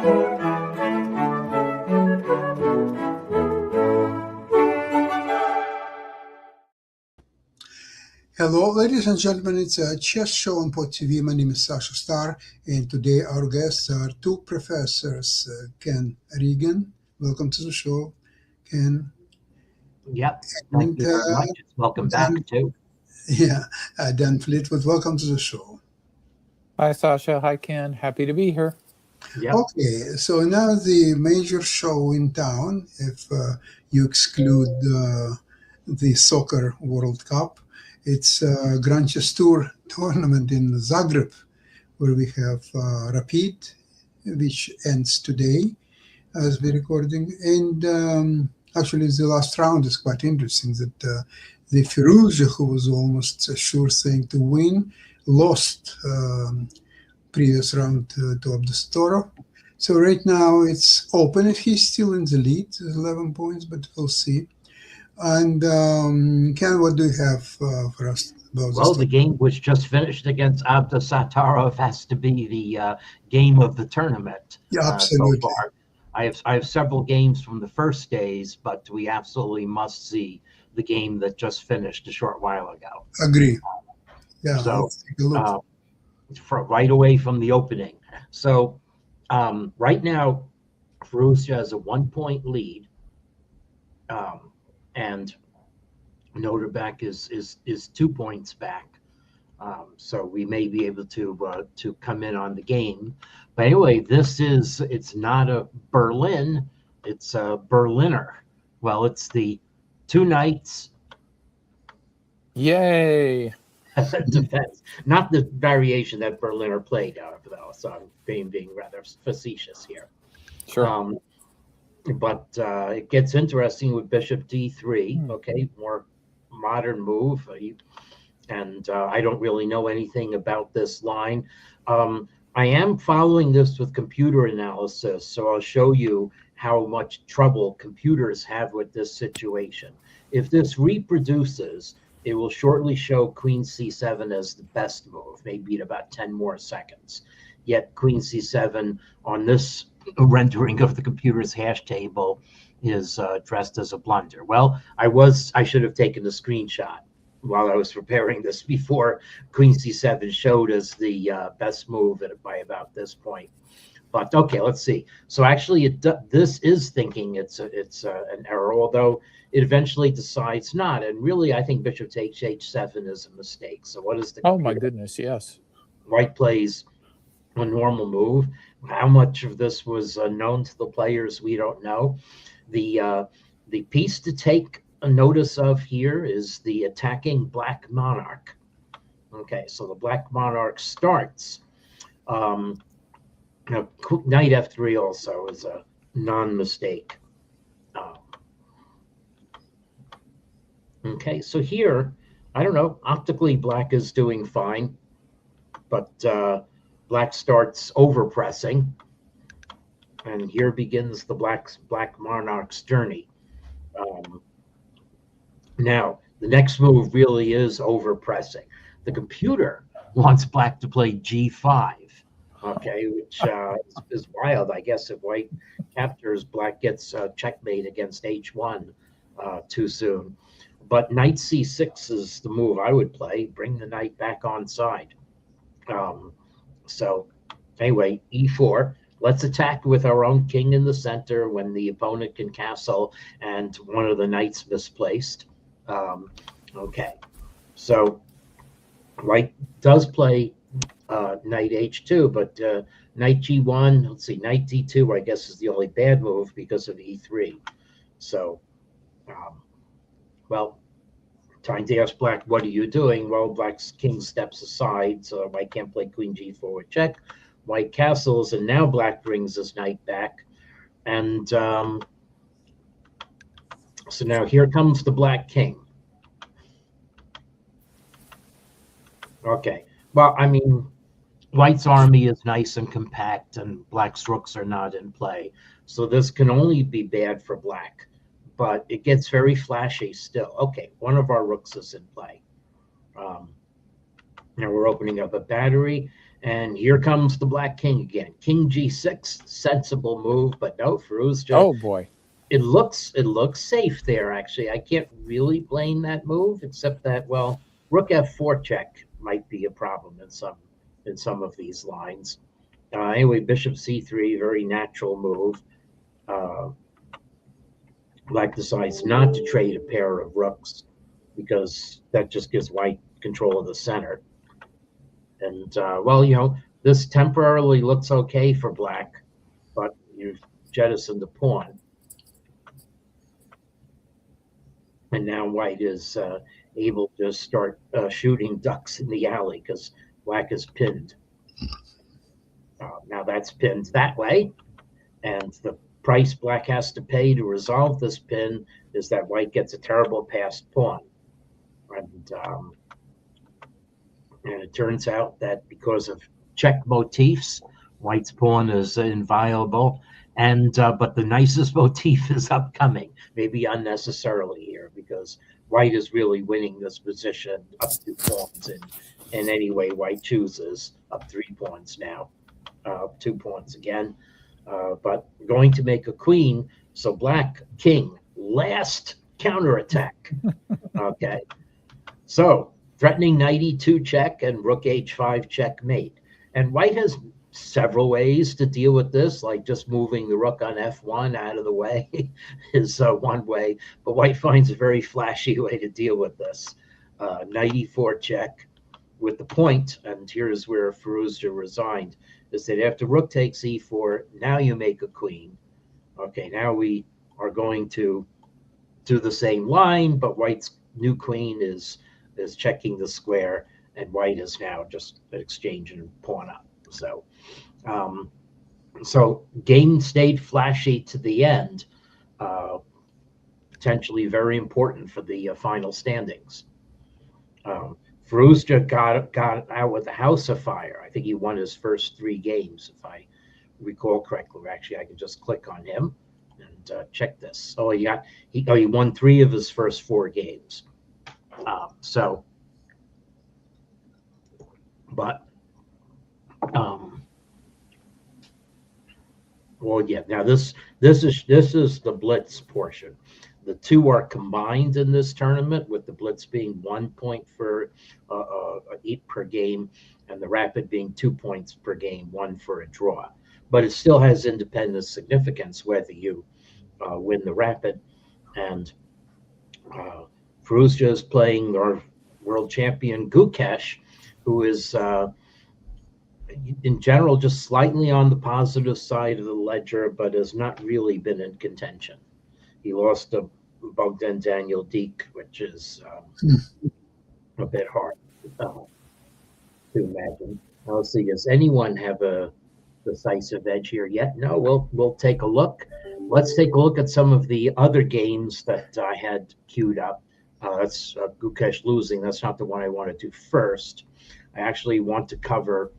Hello, ladies and gentlemen. It's a chess show on Pod TV. My name is Sasha Star, and today our guests are two professors, Ken Regan. Welcome to the show, Ken. Yep. Thank And you very much. Welcome Dan, back too. yeah, Dan Fleetwood. Welcome to the show. Hi, Sasha. Hi, Ken. Happy to be here. Yep. Okay, so now the major show in town, if you exclude the Soccer World Cup, it's Grand Chess Tour tournament in Zagreb, where we have Rapid, which ends today as we're recording. And actually, the last round is quite interesting that the Firouzja, who was almost a sure thing to win, lost previous round to Abdustorov. So right now it's open. He's still in the lead, 11 points, but we'll see. And Ken, what do you have for us about this? Well, the game was just finished against Abdusattorov. Has to be the game of the tournament. Yeah, absolutely. So far. I have several games from the first days, but we absolutely must see the game that just finished a short while ago. Agree. Yeah. So let's take a look. right away from the opening. So right now, Firouzja has a 1-point lead, and Noterbach is 2 points back. So we may be able to come in on the game. But anyway, it's not a Berlin, it's a Berliner. Well, it's the two knights. Yay! Defense, not the variation that Berliner played out of though. So I'm being rather facetious here. Sure. But it gets interesting with Bishop D3. Okay, more modern move, and I don't really know anything about this line. I am following this with computer analysis, so I'll show you how much trouble computers have with this situation. If this reproduces, it will shortly show Queen C7 as the best move, maybe in about 10 more seconds. Yet Queen C7 on this rendering of the computer's hash table is dressed as a blunder. Well, I should have taken a screenshot while I was preparing this before Queen C7 showed as the best move by about this point. But okay, let's see. So actually, this is thinking it's an error, although it eventually decides not. And really, I think Bishop takes H7 is a mistake. So what is the? Oh my goodness, yes. White plays a normal move. How much of this was known to the players, we don't know. The piece to take a notice of here is the attacking Black Monarch. Okay, so the Black Monarch starts. Knight F3 also is a non-mistake. Okay, so here, I don't know, optically Black is doing fine, but Black starts overpressing, and here begins the Black Monarch's journey. Now, the next move really is overpressing. The computer wants Black to play G5, okay, which is wild. I guess if White captures, Black gets checkmate against H1 too soon. But Knight C6 is the move I would play. Bring the knight back on side. So anyway, E4. Let's attack with our own king in the center when the opponent can castle and one of the knights misplaced. Okay, so White does play knight H2, but knight G1, let's see, knight D2, I guess, is the only bad move because of E3. So, well, trying to ask Black, what are you doing? Well, Black's king steps aside, so White can't play queen G4 with check. White castles, and now Black brings his knight back. And so now here comes the Black king. Okay, well, I mean, White's army is nice and compact, and Black's rooks are not in play. So this can only be bad for Black, but it gets very flashy still. Okay, one of our rooks is in play. Now we're opening up a battery, And here comes the black king again. King G6, sensible move, but no, Firouzja. Oh boy. It looks safe there, actually. I can't really blame that move, except that, well, rook f4 check might be a problem in some of these lines. Anyway, bishop c3, very natural move. Black decides not to trade a pair of rooks because that just gives white control of the center. And, well, this temporarily looks okay for black, but you've jettisoned the pawn. And now white is able to start shooting ducks in the alley because black is pinned. Now that's pinned that way. And the price black has to pay to resolve this pin is that white gets a terrible passed pawn. And it turns out that because of check motifs, white's pawn is inviolable. And but the nicest motif is upcoming, maybe unnecessarily here, because white is really winning this position up 2 pawns in any way white chooses, up 3 pawns now, 2 pawns again. But going to make a queen, so black king, last counterattack. Okay, so threatening knight e2 check and rook h5 checkmate. And white has several ways to deal with this, like just moving the rook on f1 out of the way is one way, but white finds a very flashy way to deal with this. Knight e4 check with the point, and here's where Firouzja resigned, is that after rook takes e4, now you make a queen. Okay, now we are going to do the same line, but white's new queen is checking the square, and white is now just exchanging a pawn up. So game stayed flashy to the end, potentially very important for the final standings. Firouzja got out with a house of fire. I think he won his first 3 games, if I recall correctly. Actually, I can just click on him and check this. Oh, he won 3 of his first 4 games. Well, yeah. Now this is the blitz portion. The 2 are combined in this tournament, with the blitz being 1 point for 8 per game, and the rapid being 2 points per game, 1 for a draw. But it still has independent significance whether you win the rapid. And Firouzja is playing our world champion Gukesh, who is in general just slightly on the positive side of the ledger, but has not really been in contention. He lost to Bogdan Daniel Deek, which is a bit hard to imagine. Let's see, does anyone have a decisive edge here yet? No, we'll take a look. Let's take a look at some of the other games that I had queued up. That's Gukesh losing. That's not the one I want to do first. I actually want to cover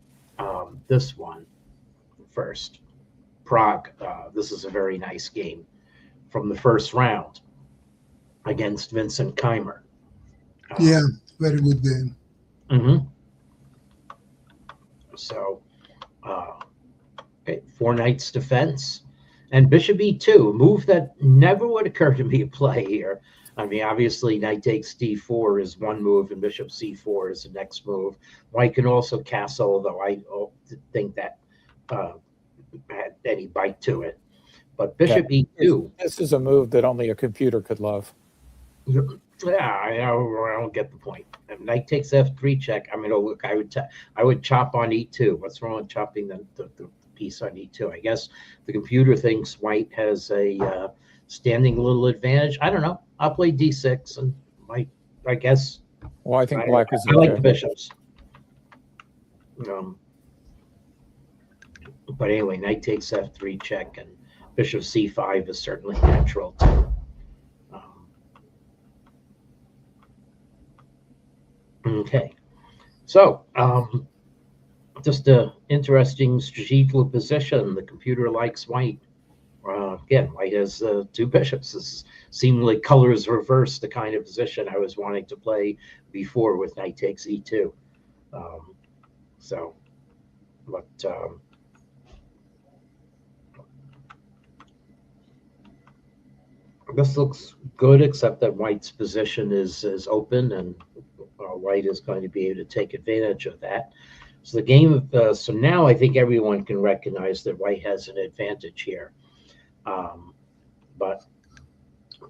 this one first. Prague. This is a very nice game from the first round against Vincent Keimer. Yeah, very good game. Mm-hmm. So, okay, 4 knights defense and bishop e2, a move that never would occur to me to play here. I mean, obviously, knight takes d4 is one move, and bishop c4 is the next move. White can also castle, although I don't think that had any bite to it. But bishop e2. This is a move that only a computer could love. Yeah, I don't get the point. If knight takes f3 check, I mean, oh, look, I would chop on e2. What's wrong with chopping the piece on e2? I guess the computer thinks white has a standing little advantage. I don't know. I'll play d6 and I guess. Well, I think black is. I like the bishops. But anyway, knight takes f3 check, and bishop c5 is certainly natural too. Okay, so just an interesting strategical position. The computer likes white. Again, white has 2 bishops. This is seemingly colors reverse the kind of position I was wanting to play before with knight takes e2. So But this looks good, except that white's position is open, and white is going to be able to take advantage of that. So the game of so now I think everyone can recognize that white has an advantage here. But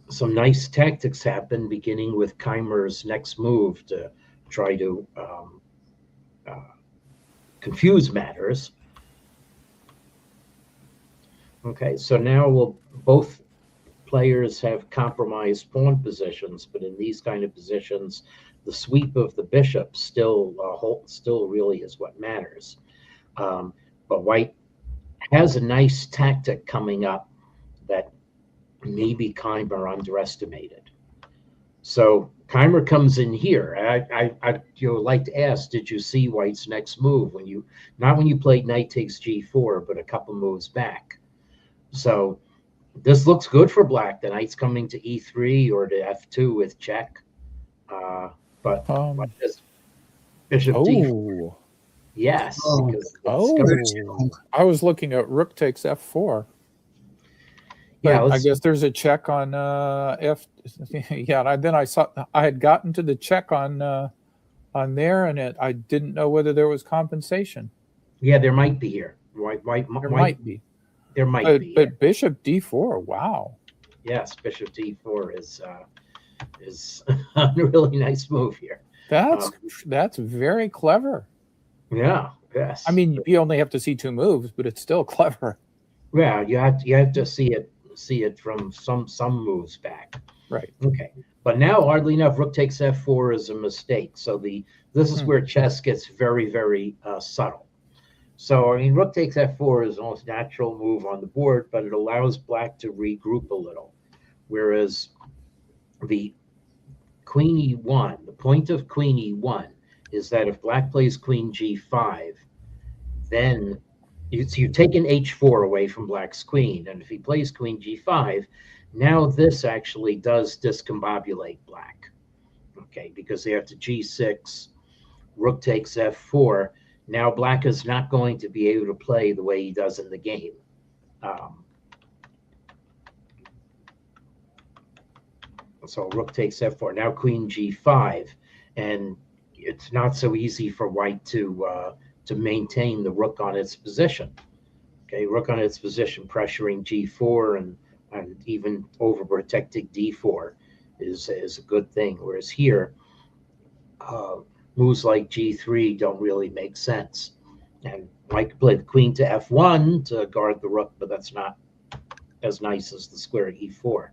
some nice tactics happen, beginning with Keimer's next move to try to confuse matters. Okay, so now both players have compromised pawn positions, but in these kind of positions, the sweep of the bishop still really is what matters. But white has a nice tactic coming up that maybe Keimer underestimated. So Keimer comes in here. I would like to ask, did you see white's next move not when you played knight takes g4, but a couple moves back? So this looks good for black. The knight's coming to e3 or to f2 with check. But bishop d4. Yes. Very strong. I was looking at rook takes f4. Yeah, I guess there's a check on f. Yeah, then I saw I had gotten to the check on there, and I didn't know whether there was compensation. Yeah, there might be here. There might be. There might be. But bishop d4. Wow. Yes, bishop d4 is a really nice move here. That's very clever. Yeah. Yes. I mean, you only have to see two moves, but it's still clever. Yeah, you have to see it from some moves back. Right. Okay. But now, oddly enough, rook takes f4 is a mistake. So this is where chess gets very, very subtle. So, I mean, rook takes f4 is the most natural move on the board, but it allows black to regroup a little. Whereas the queen e1, the point of queen e1 is that if black plays queen g5, then you've taken h4 away from black's queen. And if he plays queen g5, now this actually does discombobulate black. Okay, because they have to g6, rook takes f4. Now black is not going to be able to play the way he does in the game. So rook takes f4. Now queen g5, and it's not so easy for white to maintain the rook on its position. Okay, rook on its position, pressuring g4 and even overprotecting d4 is a good thing. Whereas here, moves like g3 don't really make sense. And white could play the queen to f1 to guard the rook, but that's not as nice as the square e4.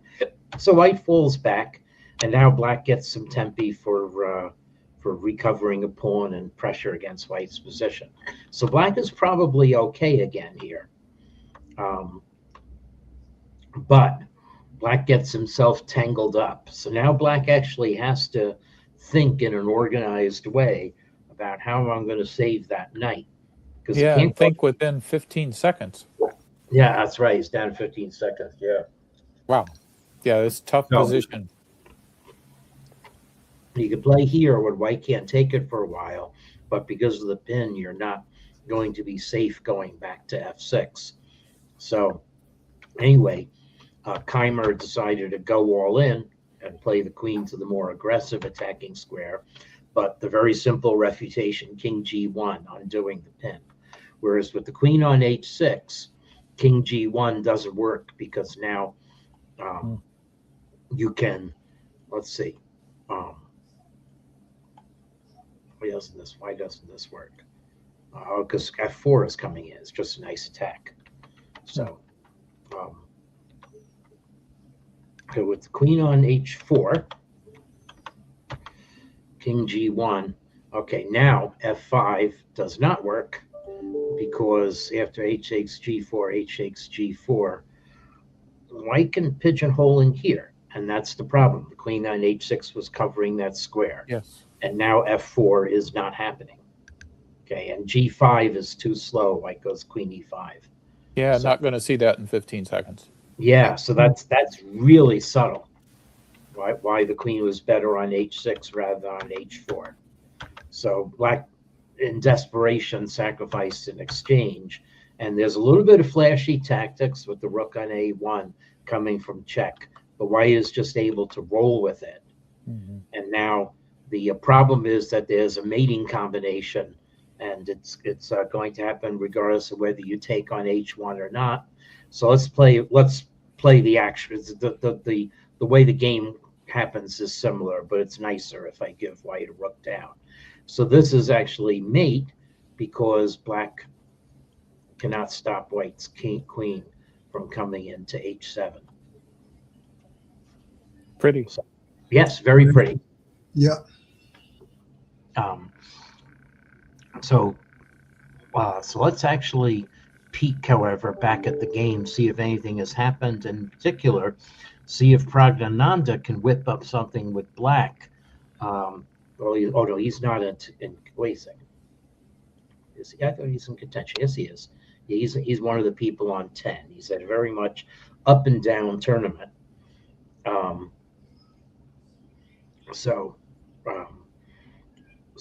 So white falls back, and now black gets some tempi for recovering a pawn and pressure against white's position. So black is probably okay again here. But black gets himself tangled up. So now black actually has to think in an organized way about how I'm going to save that knight. Yeah, and think within 15 seconds. Yeah, that's right. He's down 15 seconds. Yeah. Wow. Yeah, it's a tough position. You could play here when white can't take it for a while, but because of the pin, you're not going to be safe going back to f6. So anyway, Keimer decided to go all in and play the queen to the more aggressive attacking square, but the very simple refutation, king g1, undoing the pin. Whereas with the queen on h6, king g1 doesn't work because now you can, let's see, why doesn't this work? Because f4 is coming in. It's just a nice attack. So okay, with the queen on h4, king g1. Okay, now f5 does not work because after h takes g4, h takes g4, white can pigeonhole in here, and that's the problem. The queen on h6 was covering that square. Yes. And now f4 is not happening. Okay, and g5 is too slow. White goes queen e5. Yeah, so, not going to see that in 15 seconds. Yeah, so that's really subtle. Why the queen was better on h6 rather than on h4. So black in desperation, sacrificed in exchange. And there's a little bit of flashy tactics with the rook on a1 coming from check, but white is just able to roll with it. Mhm. And now the problem is that there's a mating combination, and it's going to happen regardless of whether you take on h1 or not. So let's play the action. The way the game happens is similar, but it's nicer if I give white a rook down. So this is actually mate because black cannot stop white's queen from coming into h7. Pretty. Yes, very pretty. Yeah. So let's actually peek, however, back at the game, see if anything has happened. In particular, see if Praggnanandhaa can whip up something with black. Well, no, he's not in. Wait a second. Is he? I thought he's in contention. Yes, he is. He's one of the people on 10. He's at a very much up and down tournament. So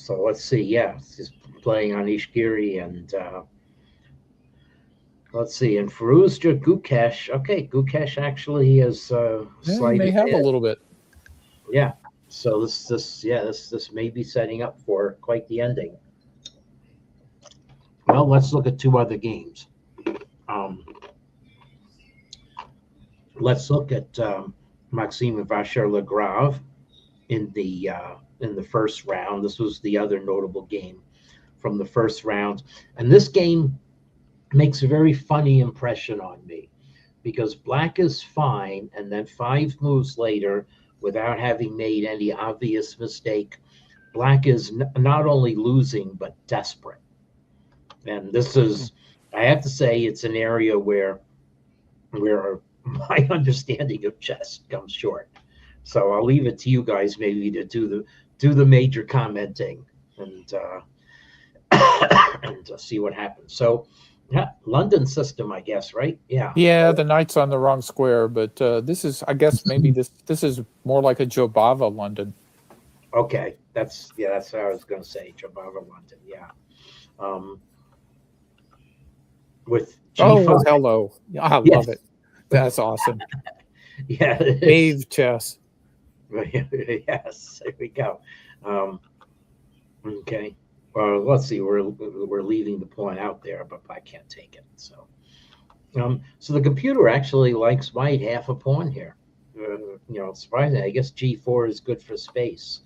let's see. Yeah, he's playing on Ishgiri, and let's see. And Firouzja Gukesh. Okay, Gukesh actually has Yeah, he slight may have a advantage. little bit. Yeah. So this may be setting up for quite the ending. Well, let's look at two other games. Let's look at Maxime Vachier-Lagrave in the first round. This was the other notable game from the first round, and this game makes a very funny impression on me because black is fine, and then 5 moves later, without having made any obvious mistake, black is not only losing but desperate. And this is, I have to say, it's an area where my understanding of chess comes short. So I'll leave it to you guys maybe to do the major commenting and and see what happens. So yeah, London system, I guess, right? Yeah. Yeah, the knight's on the wrong square, but this is, I guess, maybe this is more like a Jobava London. Okay, that's what I was going to say. Jobava London, yeah. With G5. Oh, hello! I love it. That's awesome. Yeah. Dave chess. Yes, there we go. Okay. Well, let's see. We're leaving the pawn out there, but I can't take it. So, so the computer actually likes white half a pawn here. Surprisingly, I guess G4 is good for space.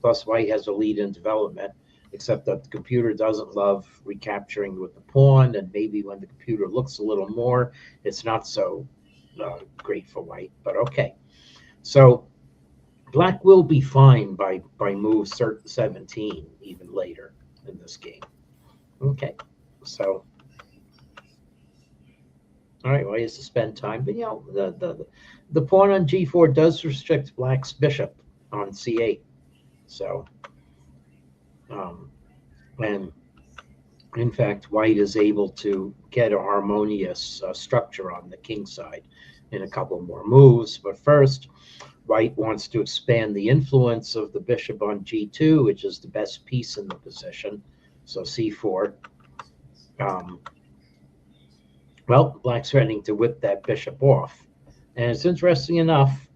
Plus, white has a lead in development, except that the computer doesn't love recapturing with the pawn, and maybe when the computer looks a little more, it's not so great for white. But okay. So black will be fine by move 17 even later in this game. Okay, so all right, well, he has to spend time, but the pawn on G4 does restrict black's bishop on C8. So, and in fact, white is able to get a harmonious structure on the king side in a couple more moves. But first, white wants to expand the influence of the bishop on G2, which is the best piece in the position. So C4. Well, black's threatening to whip that bishop off. And it's interesting enough.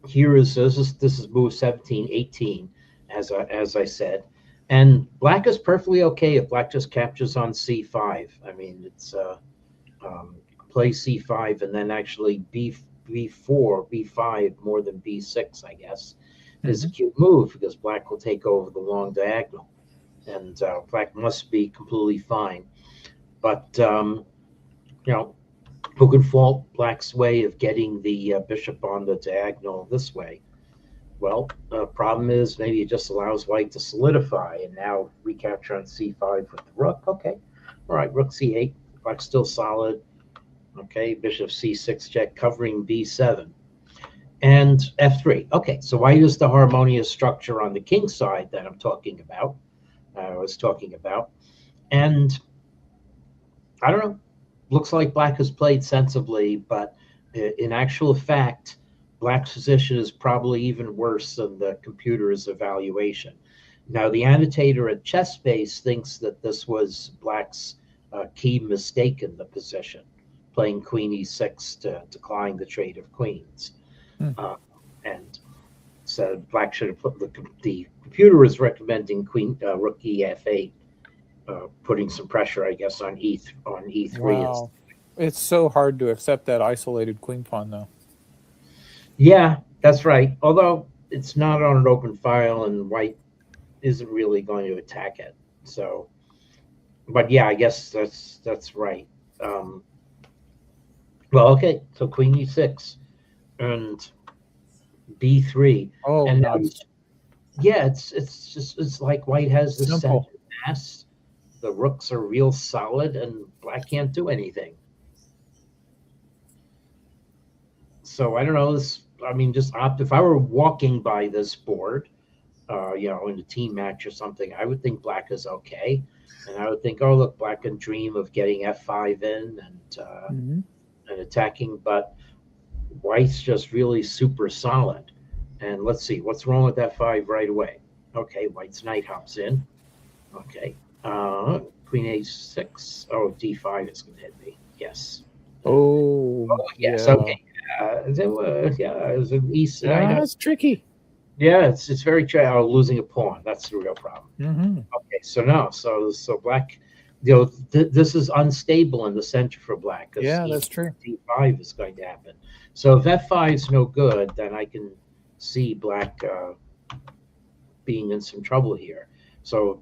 Here is this is move 17, 18, as I said. And black is perfectly okay if black just captures on C5. I mean, it's play C5 and then actually B4, B5 more than B6, I guess, is a cute move because black will take over the long diagonal. And black must be completely fine. But, who could fault black's way of getting the bishop on the diagonal this way? Well, the problem is maybe it just allows white to solidify and now recapture on C5 with the rook. Okay. All right, rook C8. Black's still solid. Okay, bishop C6 check covering B7. And F3. Okay, so white is the harmonious structure on the king side that I'm talking about. I was talking about. And I don't know. Looks like black has played sensibly, but in actual fact, black's position is probably even worse than the computer's evaluation. Now, the annotator at ChessBase thinks that this was Black's key mistake in the position, playing Queen E6 to decline the trade of queens. And said Black should have put the computer is recommending Rook EF8, putting some pressure, I guess, on E3. Wow. It's so hard to accept that isolated queen pawn, though. Yeah, that's right. Although it's not on an open file, and White isn't really going to attack it. So, but yeah, I guess that's right. Well, okay. So Queen E6 and B3. Oh, and nice. Yeah, it's like White has the Simple. center mass. The rooks are real solid, and Black can't do anything. So I don't know. Just opt. If I were walking by this board, in a team match or something, I would think Black is okay, and I would think, oh look, Black can dream of getting F5 in and attacking, but White's just really super solid. And let's see what's wrong with F5 right away. Okay, White's knight hops in. Okay, Queen A6. Oh, D5 is going to hit me. Yes. Oh, yes. yeah. Okay. It was an east. That's tricky. Yeah, it's very tricky. Losing a pawn. That's the real problem. Okay, so Black, this is unstable in the center for Black. Yeah, that's true. D5 is going to happen. So if F5 is no good, then I can see Black being in some trouble here. So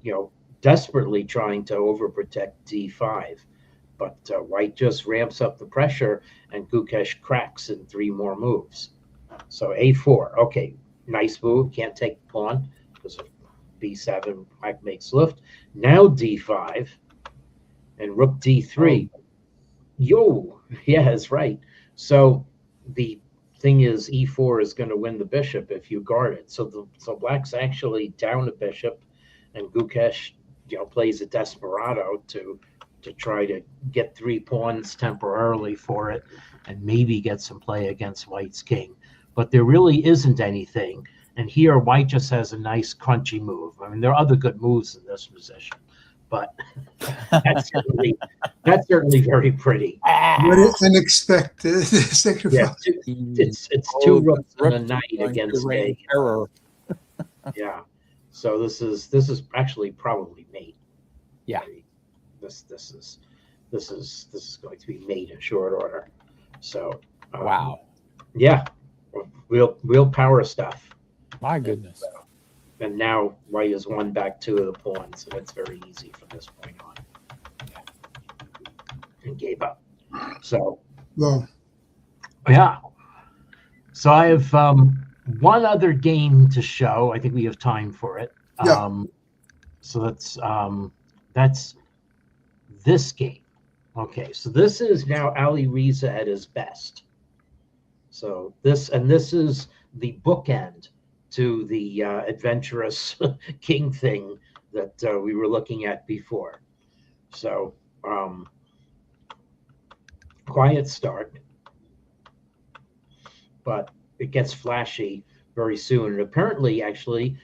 desperately trying to overprotect D5. But White just ramps up the pressure, and Gukesh cracks in 3 more moves. So A4, okay, nice move. Can't take the pawn because of B7. Black makes lift. Now D5 and Rook D3. Yo, yeah, that's right. So the thing is, E4 is going to win the bishop if you guard it. So Black's actually down a bishop, and Gukesh, plays a desperado to try to get 3 pawns temporarily for it and maybe get some play against White's king. But there really isn't anything. And here, White just has a nice crunchy move. I mean, there are other good moves in this position, but that's certainly very pretty. Very unexpected sacrifice. Yeah, it's 2 rooks and a knight against a error. Yeah. So this is actually probably mate. Yeah. This is going to be made in short order. So Wow. Yeah, real power stuff. My goodness. And now White has won back 2 of the pawns, and it's very easy from this point on. And gave up. So Well, yeah. So I have one other game to show. I think we have time for it. Yeah. So that's this game. Okay, so this is now Ali Reza at his best. So this is the bookend to the adventurous king thing that we were looking at before. So quiet start, but it gets flashy very soon. And apparently, actually,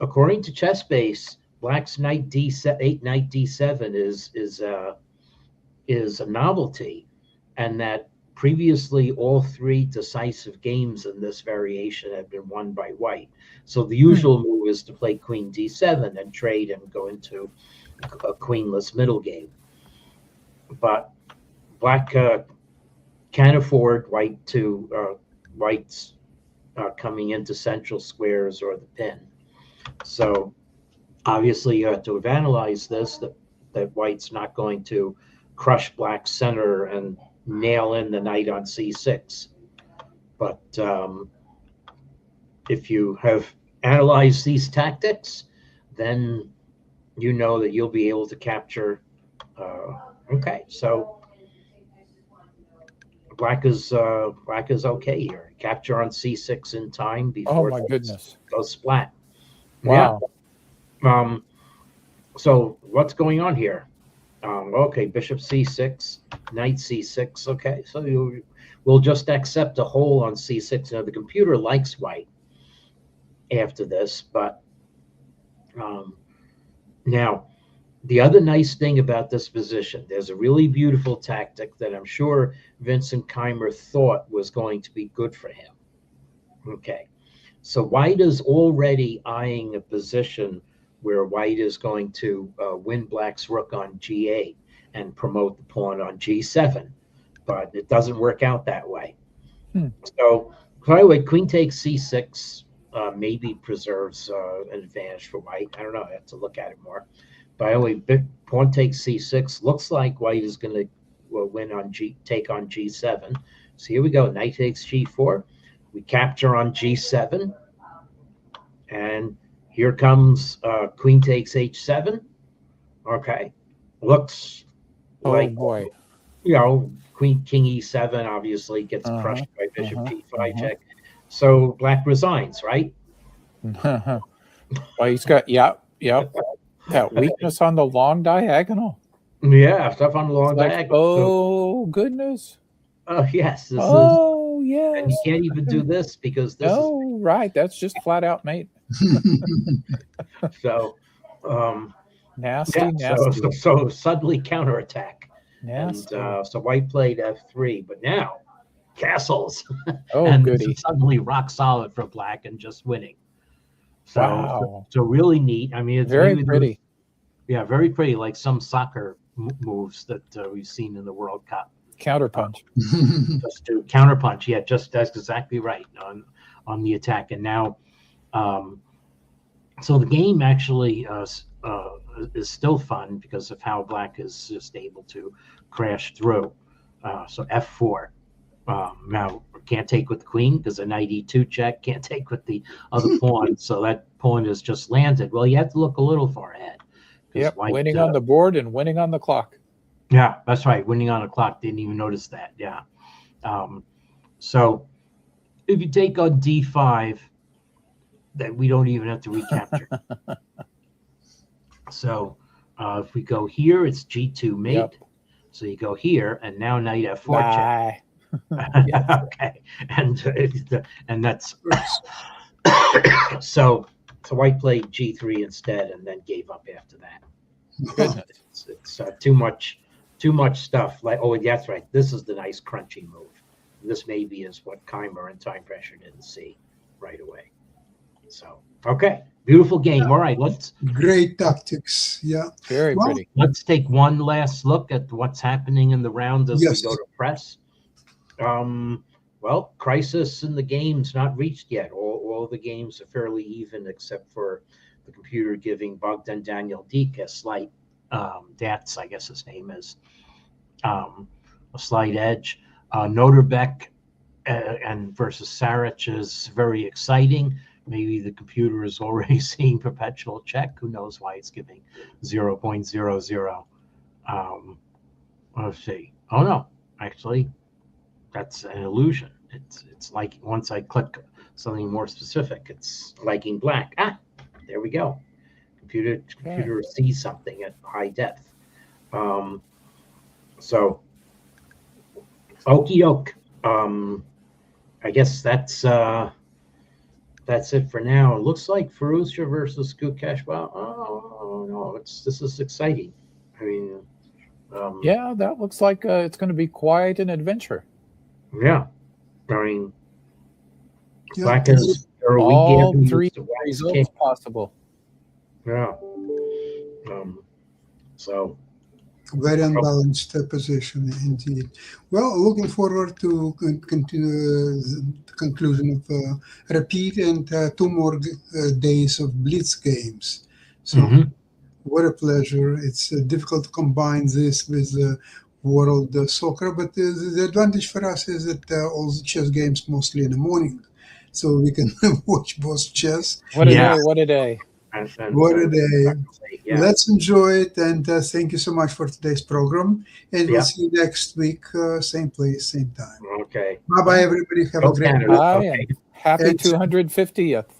according to ChessBase, Black's knight D8, knight D7 is a novelty, and that previously all 3 decisive games in this variation had been won by White. So the usual move is to play Queen D7 and trade and go into a queenless middle game. But Black can't afford White's coming into central squares or the pin. So obviously you have to have analyzed this, that White's not going to crush Black's center and nail in the knight on C6. But if you have analyzed these tactics, then you know that you'll be able to capture. Okay, so Black is okay here. Capture on C6 in time before. Oh my goodness! Goes splat. Wow. Yeah. So what's going on here? Okay, bishop C6, knight C6. Okay, so we'll just accept a hole on C6. Now the computer likes White after this, but Now, the other nice thing about this position, there's a really beautiful tactic that I'm sure Vincent Keimer thought was going to be good for him. Okay, so white is already eyeing a position where white is going to win black's rook on g8 and promote the pawn on g7, but it doesn't work out that way. So, by the way, queen takes c6 maybe preserves an advantage for white. I don't know. I have to look at it more. By the way, pawn takes c6. Looks like white is going to win on take on g7. So here we go. Knight takes g4. We capture on g7. And here comes queen takes h7. Okay. Looks like, boy. King e7 obviously gets crushed by bishop d5 check. So black resigns, right? Well, he's got, that weakness on the long diagonal. Yeah, stuff on the long diagonal. Oh, goodness. Oh, yes. Yes. And you can't even do this because this is... right. That's just flat out mate. So, nasty. So suddenly counterattack. Nasty. And so white played f3, but now castles. Oh, and goody. Suddenly rock solid for black and just winning. So, wow. So really neat. I mean, it's very pretty. Yeah, very pretty, like some soccer moves that we've seen in the World Cup. Counterpunch. Just to counterpunch. Yeah, just that's exactly right on the attack. And now, so the game actually is still fun because of how black is just able to crash through. So f4. Now can't take with the queen because a knight e2 check, can't take with the other pawn, so that pawn is just landed. Well, you have to look a little far ahead. Yep, winning on the board and winning on the clock. Yeah, that's right. Winning on the clock. Didn't even notice that. Yeah. So if you take on d5, then we don't even have to recapture. So if we go here, it's g2 mate. Yep. So you go here, and now knight f4 check. Okay, and that's so white played g3 instead, and then gave up after that. Goodness. It's too much stuff. Like, oh, that's right. This is the nice crunchy move. This maybe is what Keimer and Time Pressure didn't see right away. So okay, beautiful game. All right, great tactics. Yeah, very pretty. Let's take one last look at what's happening in the round as we go to press. Well, crisis in the game's not reached yet. All the games are fairly even, except for the computer giving Bogdan Daniel Deek a slight, Dats, I guess his name is, a slight edge. Noterbeck and versus Saric is very exciting. Maybe the computer is already seeing perpetual check. Who knows why it's giving 0.00. Let's see. Oh no, actually. That's an illusion. It's like once I click something more specific, it's liking black. There we go. Computer sees something at high depth. So, okie doke. I guess that's it for now. It looks like Firouzja versus Gukesh. Well, oh no, this is exciting. I mean, yeah, that looks like it's going to be quite an adventure. Yeah, I mean, black is all three results possible. Yeah. So very unbalanced position indeed. Well, looking forward to continue the conclusion of repeat and 2 more days of Blitz games. So what a pleasure. It's difficult to combine this with world soccer, but the advantage for us is that all the chess games mostly in the morning, so we can watch both chess. What a day! What a day! What a day! Yeah. Let's enjoy it, and thank you so much for today's program. And we'll see you next week, same place, same time. Okay. Bye, everybody. Have a great day. Okay. Happy 250th.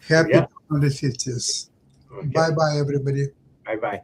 Happy 250th. Okay. Bye, everybody. Bye.